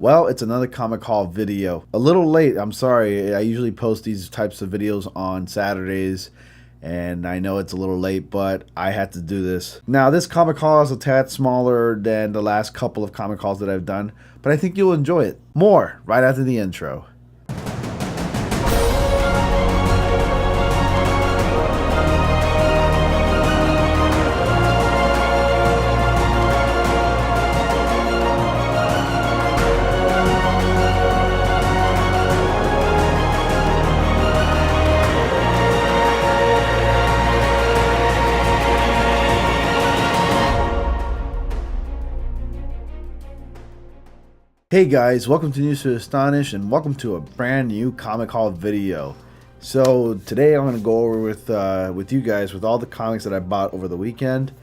Well, it's another comic haul video. A little late, I'm sorry. I usually post these types of videos on Saturdays, and I know it's a little late, but I had to do this. Now, this comic haul is a tad smaller than the last couple of comic hauls that I've done, but I think you'll enjoy it. More right after the intro. Hey guys, welcome to News to Astonish and welcome to a brand new comic haul video. So today I'm going to go over with you guys with all the comics that I bought over the weekend,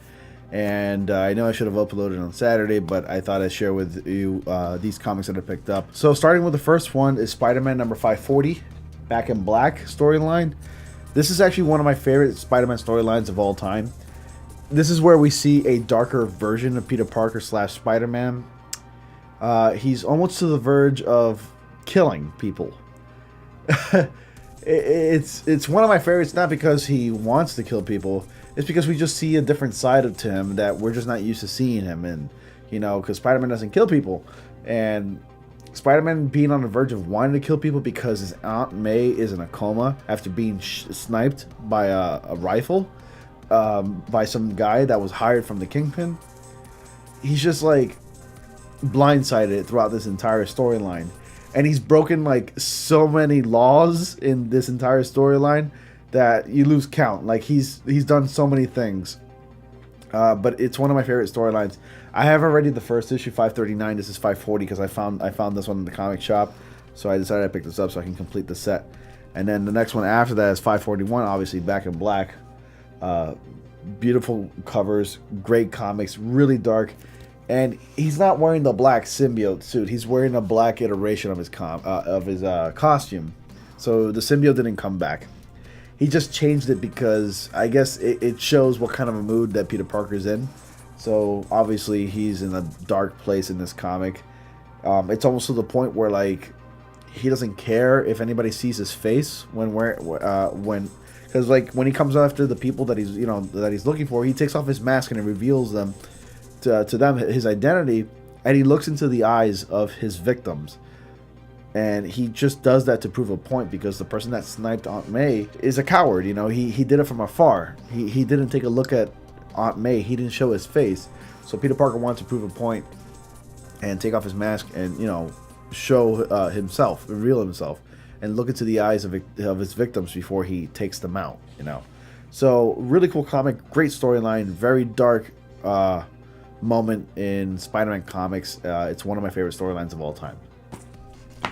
and I know I should have uploaded on Saturday, but I thought I'd share with you these comics that I picked up. So starting with the first one is SpiderMan number 540, Back in Black storyline. This is actually one of my favorite Spider-Man storylines of all time. This is where we see a darker version of Peter Parker slash Spider-Man. He's almost to the verge of killing people. It's one of my favorites, not because he wants to kill people. It's because we just see a different side to him that we're just not used to seeing him in. You know, because Spider-Man doesn't kill people. And Spider-Man being on the verge of wanting to kill people because his Aunt May is in a coma after being sniped by a rifle by some guy that was hired from the Kingpin. He's just like blindsided throughout this entire storyline, and he's broken like so many laws in this entire storyline that you lose count. Like he's done so many things, but it's one of my favorite storylines. I have already the first issue, 539. This is 540 because I found this one in the comic shop, so I decided to pick this up so I can complete the set. And then the next one after that is 541, obviously Back in Black. Beautiful covers, great comics, really dark. And he's not wearing the black symbiote suit. He's wearing a black iteration of his costume. So the symbiote didn't come back. He just changed it because I guess it shows what kind of a mood that Peter Parker's in. So obviously he's in a dark place in this comic. It's almost to the point where like he doesn't care if anybody sees his face because like when he comes after the people that he's looking for, he takes off his mask and it reveals them. To them his identity, and he looks into the eyes of his victims, and he just does that to prove a point because the person that sniped Aunt May is a coward. You know, he did it from afar. He didn't take a look at Aunt May. He didn't show his face. So Peter Parker wants to prove a point and take off his mask and, you know, show himself, reveal himself, and look into the eyes of his victims before he takes them out. You know, so really cool comic, great storyline, very dark moment in Spider-Man comics. It's one of my favorite storylines of all time.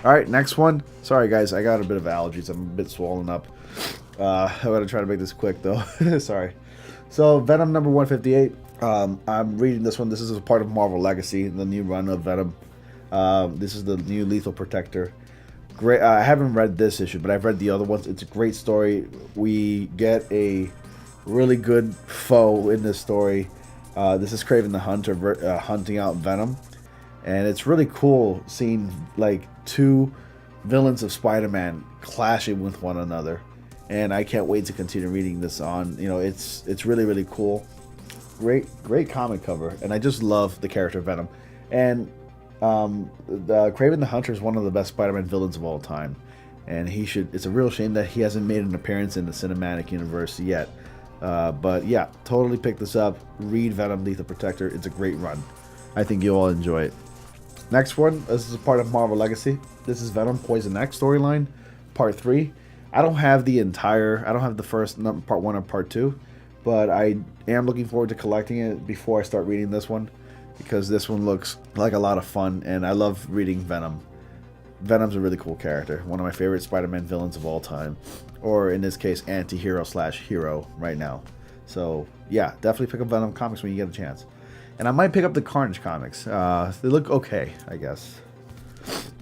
Alright, next one. Sorry guys, I got a bit of allergies. I'm a bit swollen up. I'm gonna try to make this quick though. Sorry. So Venom number 158. I'm reading this one. This is a part of Marvel Legacy, the new run of Venom. This is the new Lethal Protector. Great. I haven't read this issue, but I've read the other ones. It's a great story. We get a really good foe in this story. This is Kraven the Hunter hunting out Venom, and it's really cool seeing like two villains of Spider-Man clashing with one another, and I can't wait to continue reading this on. You know, it's really, really cool. Great comic cover, and I just love the character Venom. And the Kraven the Hunter is one of the best Spider-Man villains of all time, and it's a real shame that he hasn't made an appearance in the cinematic universe yet. But yeah, totally pick this up. Read Venom Lethal Protector. It's a great run. I think you'll all enjoy it. Next one, this is a part of Marvel Legacy. This is Venom Poison X storyline, part 3. I don't have the first part 1 or part 2, but I am looking forward to collecting it before I start reading this one, because this one looks like a lot of fun, and I love reading Venom. Venom's a really cool character, one of my favorite Spider-Man villains of all time, or in this case, anti-hero slash hero right now. So yeah, definitely pick up Venom comics when you get a chance. And I might pick up the Carnage comics. They look okay, I guess.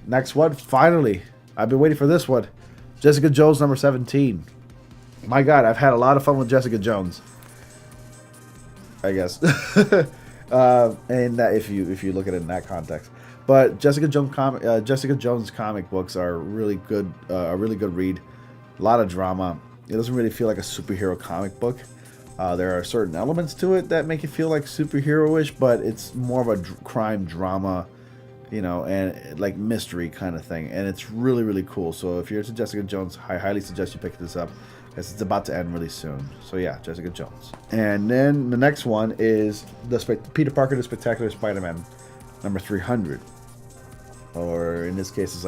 Next one, finally, I've been waiting for this one. Jessica Jones number 17. My God, I've had a lot of fun with Jessica Jones, I guess. And that if you look at it in that context. But Jessica Jones comic books are really good, a really good read. A lot of drama. It doesn't really feel like a superhero comic book. There are certain elements to it that make it feel like superhero-ish, but it's more of a crime drama, you know, and like mystery kind of thing. And it's really, really cool. So if you're into Jessica Jones, I highly suggest you pick this up because it's about to end really soon. So yeah, Jessica Jones. And then the next one is Peter Parker, the Spectacular Spider-Man, number 300. Or in this case, it's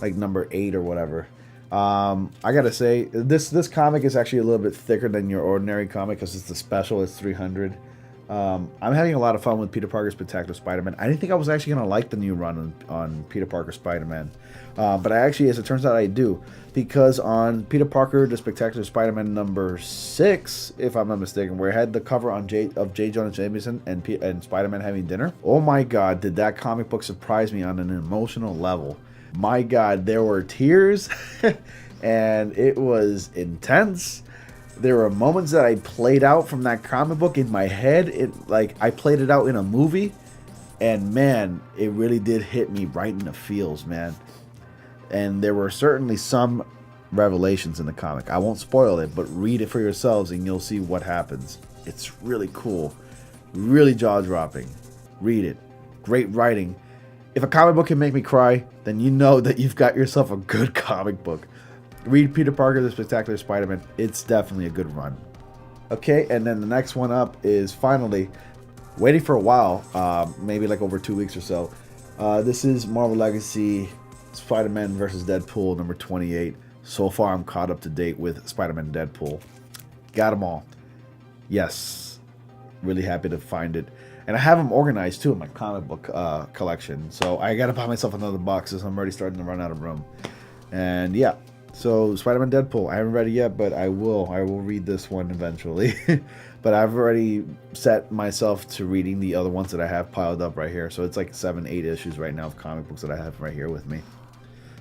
like number 8 or whatever. I gotta say, this comic is actually a little bit thicker than your ordinary comic because it's the special. It's 300. I'm having a lot of fun with Peter Parker's Spectacular Spider-Man. I didn't think I was actually gonna like the new run on Peter Parker Spider-Man, but I actually, as it turns out, I do, because on Peter Parker, the Spectacular Spider-Man number 6, if I'm not mistaken, where it had the cover on J. Jonah Jameson and Spider-Man having dinner. Oh my God, did that comic book surprise me on an emotional level? My God, there were tears, and it was intense. There were moments that I played out from that comic book in my head. I played it out in a movie, and man, it really did hit me right in the feels, man. And there were certainly some revelations in the comic. I won't spoil it, but read it for yourselves and you'll see what happens. It's really cool, really jaw-dropping. Read it. Great writing. If a comic book can make me cry, then you know that you've got yourself a good comic book. Read Peter Parker, the Spectacular Spider-Man. It's definitely a good run. Okay, and then the next one up is finally, waiting for a while, maybe like over 2 weeks or so. This is Marvel Legacy Spider-Man vs. Deadpool number 28. So far, I'm caught up to date with SpiderMan Deadpool. Got them all. Yes. Really happy to find it. And I have them organized, too, in my comic book collection. So I got to buy myself another box since I'm already starting to run out of room. And yeah. So SpiderMan Deadpool. I haven't read it yet, but I will. I will read this one eventually. But I've already set myself to reading the other ones that I have piled up right here. So it's like 7, 8 issues right now of comic books that I have right here with me.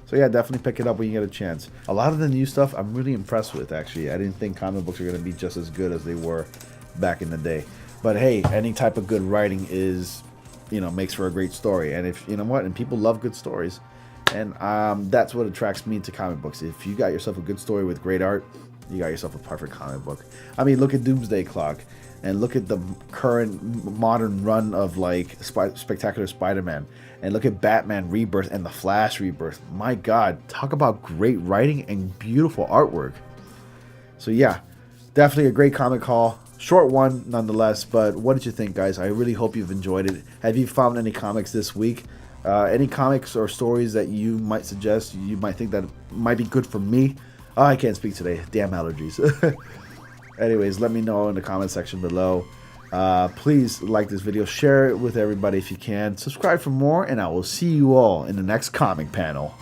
So yeah, definitely pick it up when you get a chance. A lot of the new stuff I'm really impressed with, actually. I didn't think comic books were going to be just as good as they were back in the day. But hey, any type of good writing is, you know, makes for a great story. And if, you know what, and people love good stories. And that's what attracts me to comic books. If you got yourself a good story with great art, you got yourself a perfect comic book. I mean, look at Doomsday Clock. And look at the current modern run of like Spectacular Spider-Man, and look at Batman Rebirth and the Flash Rebirth. My God, talk about great writing and beautiful artwork. So yeah, definitely a great comic haul. Short one nonetheless, but what did you think, guys? I really hope you've enjoyed it. Have you found any comics this week? Any comics or stories that you might suggest, you might think that might be good for me? Oh, I can't speak today. Damn allergies. Anyways, let me know in the comment section below. Please like this video, share it with everybody if you can. Subscribe for more, and I will see you all in the next comic panel.